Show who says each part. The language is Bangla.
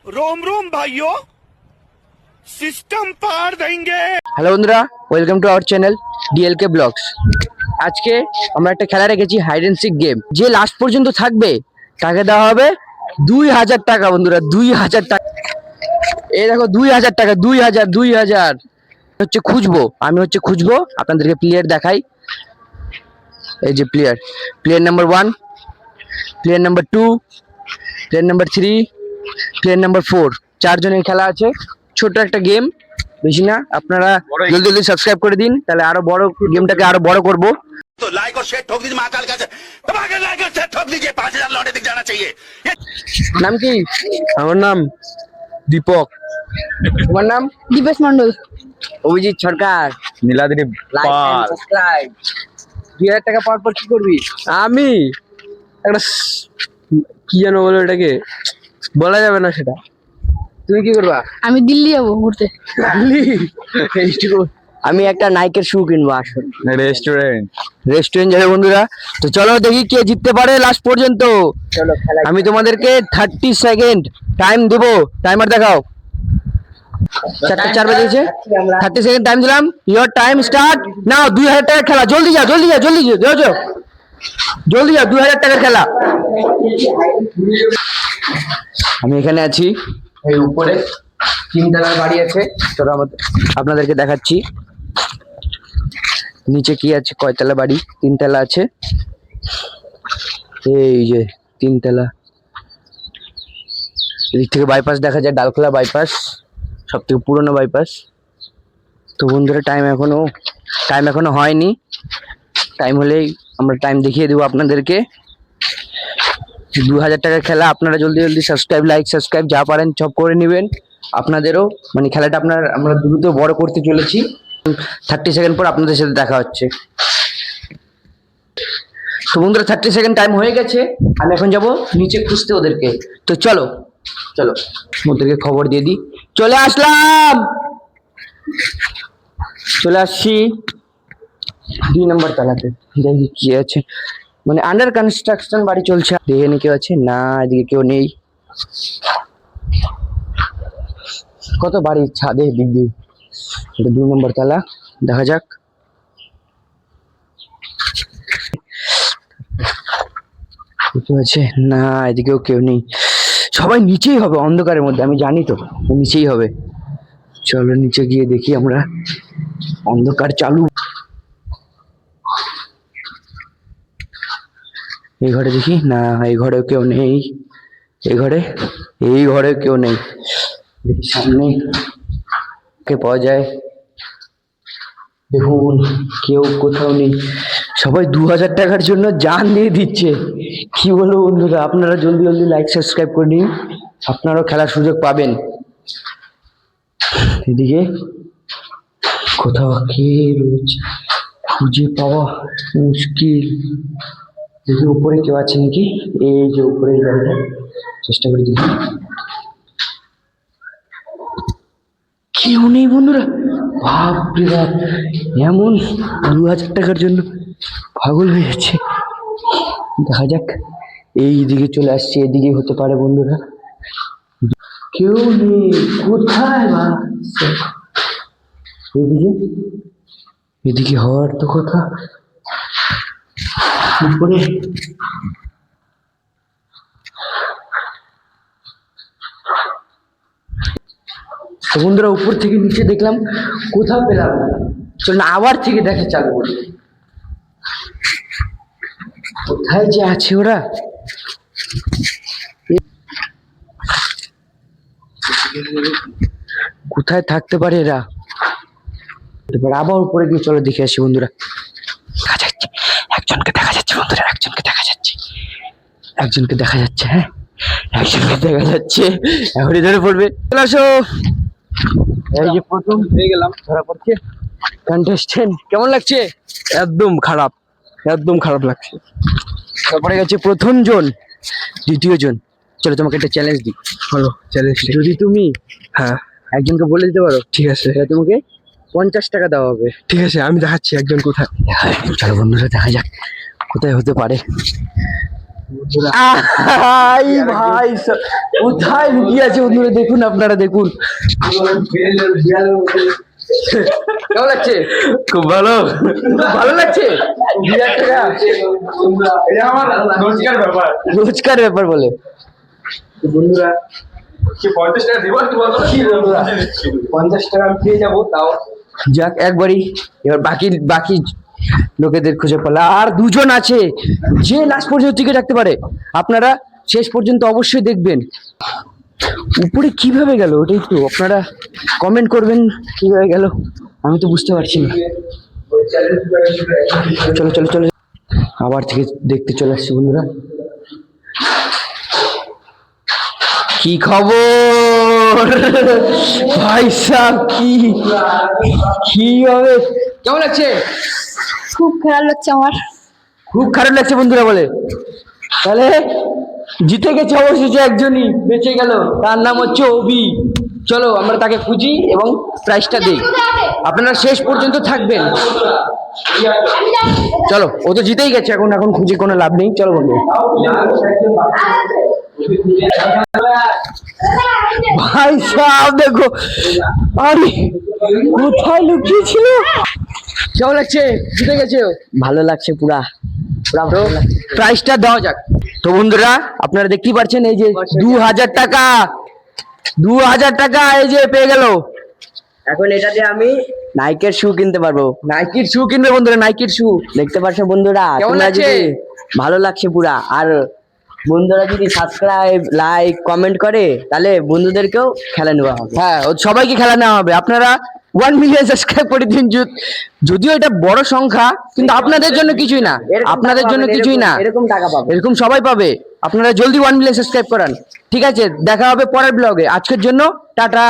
Speaker 1: रोम रोम भाइयों, सिस्टम पार देंगे।
Speaker 2: হ্যালো বন্ধুরা, welcome to our channel DLK blogs. আজকে আমরা একটা খেলা রেখেছি, হাইড অ্যান্ড সিক গেম। যে লাস্ট পর্যন্ত থাকবে তাকে দেওয়া হবে 2000 টাকা। বন্ধুরা 2000 টাকা, এই দেখো 2000 টাকা, 2000 হচ্ছে খুঁজবো, আমি হচ্ছে খুঁজবো, আপনাদেরকে প্লেয়ার দেখাই। এই যে player number 1, player number 2, player number 3, player number 4। 4 জনের খেলা আছে, ছোট একটা গেম, বেশি না। আপনারা জলদি জলদি সাবস্ক্রাইব করে দিন, তাহলে আরো বড় গেমটাকে আরো বড় করব।
Speaker 1: तो लाइक और शेयर ठोक दीजिए, महाकाल का दबाकर लाइक और शेयर ठोक दीजिए, 5000 लौटे दिख जाना चाहिए।
Speaker 2: নাম কি?
Speaker 3: আমার নাম দীপক।
Speaker 2: তোমার নাম?
Speaker 4: Dipesh Mondal.
Speaker 2: Abhijit Sarkar.
Speaker 3: Niladri
Speaker 2: like and
Speaker 3: Pal.
Speaker 2: Subscribe. 2000 টাকা পাওয়ার পর কি করবি?
Speaker 3: আমি একটা কি যেন বলো এটাকে, বলা যাবে না সেটা।
Speaker 2: তুমি কি করবা?
Speaker 4: আমি দিল্লি যাবো ঘুরতে।
Speaker 2: আমি একটা নাইকের শু কিনবো। আসলে
Speaker 3: রেস্টুরেন্ট
Speaker 2: যাবে বন্ধুরা। তো চলো দেখি কে জিততে পারে লাস্ট পর্যন্ত।
Speaker 4: চলো
Speaker 2: আমি তোমাদেরকে 30 সেকেন্ড টাইম দেবো। টাইমার দেখাও। 4:04 বেজেছে। 30 সেকেন্ড টাইম দিলাম। Your time start now. 2000 টাকার খেলা, জলদি যা, জলদি যা, জলদি যা, যাও জলদি যা। 2000 টাকার খেলা। আমি এখানে আছি, এই উপরে 3 তলার বাড়ি আছে। চলো আপনাদেরকে দেখাচ্ছি নিচে কি আছে। কয়তলা বাড়ি? 3 তলা আছে। এই যে 3 তলা। এদিক থেকে বাইপাস দেখা যায়, ডালখোলা বাইপাস, সব থেকে পুরনো বাইপাস। তো বন্ধুরা টাইম এখনো হয়নি। টাইম হলেই আমরা টাইম দেখিয়ে দেবো আপনাদেরকে। 2000 টাকার খেলা। আপনারা জলদি জলদি সাবস্ক্রাইব, লাইক, সাবস্ক্রাইব যা পারেন সব করে নেবেন। আপনাদেরও মানে খেলাটা আমরা দ্রুত বড় করতে চলেছি। 30 সেকেন্ড পর আপনাদের সাথে দেখা হচ্ছে। তো বন্ধুরা 30 সেকেন্ড টাইম হয়ে গেছে। আমি এখন যাব নিচে খুঁজতে ওদেরকে। তো চলো চলো ওদেরকে খবর দিয়ে দিই। চলে আসলাম, চলে আসছি 2 নম্বর তলাতে। দেখি কি আছে, মানে আন্ডার কনস্ট্রাকশন বাড়ি চলছে। দেখে নি কেউ আছে না, এদিকে কেউ নেই। কত বাড়ি ছাদে দিক দিয়ে। এটা 2 নম্বর তলা, দেখা যাক। কেউ আছে না, এদিকেও কেউ নেই। সবাই নিচেই হবে, অন্ধকারের মধ্যে, আমি জানি তো নিচেই হবে। চলো নিচে গিয়ে দেখি আমরা। অন্ধকার চালু। এই ঘরে দেখি না, এই ঘরেও কেউ নেই। এই ঘরে কেউ নেই। দেখি সামনে কে পাওয়া যায়। দেখুন কেউ কোথাও নেই। সবাই 2000 টাকার জন্য জান দিয়ে দিচ্ছে। কি বলবো বন্ধুরা, আপনারা জলদি জলদি লাইক সাবস্ক্রাইব করে নিন, আপনারাও খেলার সুযোগ পাবেন। এদিকে কোথাও কে রয়েছে খুঁজে পাওয়া মুশকিল। দেখি উপরে কেউ আছে নাকি। এই যে উপরে গাড়িটা, চেষ্টা করে দেখি। কেউ নেই বন্ধুরা। বাপরে বাপ, এমন 2000 টাকার জন্য পাগল হয়ে যাচ্ছে। দেখা যাক, এই দিকে চলে আসছে, এদিকে হতে পারে বন্ধুরা। কেউ নেই, কোথায় বা? এদিকে হওয়ার তো কথা। উপরে বন্ধুরা উপর থেকে নিচে দেখলাম, কোথাও পেলাম না। চলুন আবার থেকে দেখা চালু করি। কোথায় যে আছে ওরা। কোথায় থাকতে পারে এরা। আবার উপরে গিয়ে চলো দেখে আসি বন্ধুরা। দেখা যাচ্ছে একজনকে, দেখা যাচ্ছে বন্ধুরা, একজনকে দেখা যাচ্ছে। হ্যাঁ, একজনকে দেখা যাচ্ছে। এখনই ধরে পড়বে। চলে আসো। এই যে প্রথম হয়ে গেলাম, ধরা পড়ছে। কন্টেস্টেন্ট কেমন লাগছে?
Speaker 3: একদম খারাপ লাগছে।
Speaker 2: তারপরে গেছে প্রথম জন, দ্বিতীয় জন। চলো তোমাকে একটা চ্যালেঞ্জ দিই।
Speaker 3: বলো চ্যালেঞ্জ।
Speaker 2: যদি তুমি
Speaker 3: হ্যাঁ
Speaker 2: একজনকে বলে দিতে পারো,
Speaker 3: ঠিক আছে,
Speaker 2: তাহলে তোমাকে 50 টাকা দেওয়া হবে।
Speaker 3: ঠিক আছে, আমি দেখাচ্ছি একজন কোথায়।
Speaker 2: চলো বন্ধুরা দেখা যাক কোথায় হতে পারে। আই ভাই কোথায় লুকিয়ে আছে বন্ধুরা, দেখুন আপনারা দেখুন। কেমন লাগছে?
Speaker 3: খুব ভালো।
Speaker 2: ভালো লাগছে? 2000 টাকা
Speaker 3: এটা আমার রোজকার ব্যাপার।
Speaker 2: রোজকার ব্যাপার বলে
Speaker 3: বন্ধুরা কি 50 টাকা দেবো একটু বলতো? কি বন্ধুরা 50 টাকা আমি পেয়ে যাবো তাও।
Speaker 2: যাক একবারই, এবার বাকি বাকি লোকেদের খুঁজে পেলা। আর দুজন আছে যে লাস্ট পর্যন্ত টিকে রাখতে পারে। আপনারা শেষ পর্যন্ত অবশ্যই দেখবেন। উপরে কিভাবে গেল ওটাই তো আপনারা কমেন্ট করবেন, কিভাবে গেল আমি তো বুঝতে পারছি না। চলো চলো চলো, আবার থেকে দেখতে চলে আসছি বন্ধুরা। কি খবর ভাই সাহেব, কি হবে? কেমন লাগছে?
Speaker 4: খুব খারাপ লাগছে আমার।
Speaker 2: খুব খারাপ লাগছে বন্ধুরা বলে। তাহলে জিতে গেছে অবশেষে, একজনই বেঁচে গেল, তার নাম হচ্ছে অভি। চলো আমরা তাকে খুঁজি এবং প্রাইজটা দিই। আপনারা শেষ পর্যন্ত থাকবেন। চলো, ও তো জিতেই গেছে, এখন এখন খুঁজে কোনো লাভ নেই। চলো বন্ধু। ভাই সাহেব দেখো, আরে কোথায় লুকিয়েছিল? কেমন লাগছে? জিতে গেছে ও। ভালো লাগছে পুরা। তো প্রাইসটা দেওয়া যাক। তো বন্ধুরা আপনারা দেখতেই পাচ্ছেন, এই যে 2000 টাকা, 2000 টাকা এই যে পেয়ে গেল।
Speaker 5: এখন এটা দিয়ে আমি নাইকের শু কিনতে পারবো।
Speaker 2: নাইকির শু কিনবে বন্ধুরা, নাইকির শু।
Speaker 5: দেখতে পাচ্ছ বন্ধুরা,
Speaker 2: কেমন
Speaker 5: তোমরা
Speaker 2: লাগছে?
Speaker 5: যদি ভালো লাগছে পুরা, আর বন্ধুরা যদি সাবস্ক্রাইব লাইক কমেন্ট করে তাহলে বন্ধুদেরকেও খেলা নেওয়া হবে।
Speaker 2: হ্যাঁ, ও সবাইকে খেলা নেওয়া হবে। আপনারা 1 মিলিয়ন সাবস্ক্রাইব করে দিন। যদিও এটা বড় সংখ্যা, কিন্তু আপনাদের জন্য কিছুই না,
Speaker 5: এরকম
Speaker 2: আপনাদের
Speaker 5: টাকা
Speaker 2: জন্য
Speaker 5: পাবেন,
Speaker 2: কিছুই না।
Speaker 5: এরকম টাকা পাবে।
Speaker 2: এরকম সবাই পাবে। আপনারা জলদি 1 মিলিয়ন সাবস্ক্রাইব করান। ঠিক আছে, দেখা হবে পরের ব্লগে। আজকের জন্য টাটা।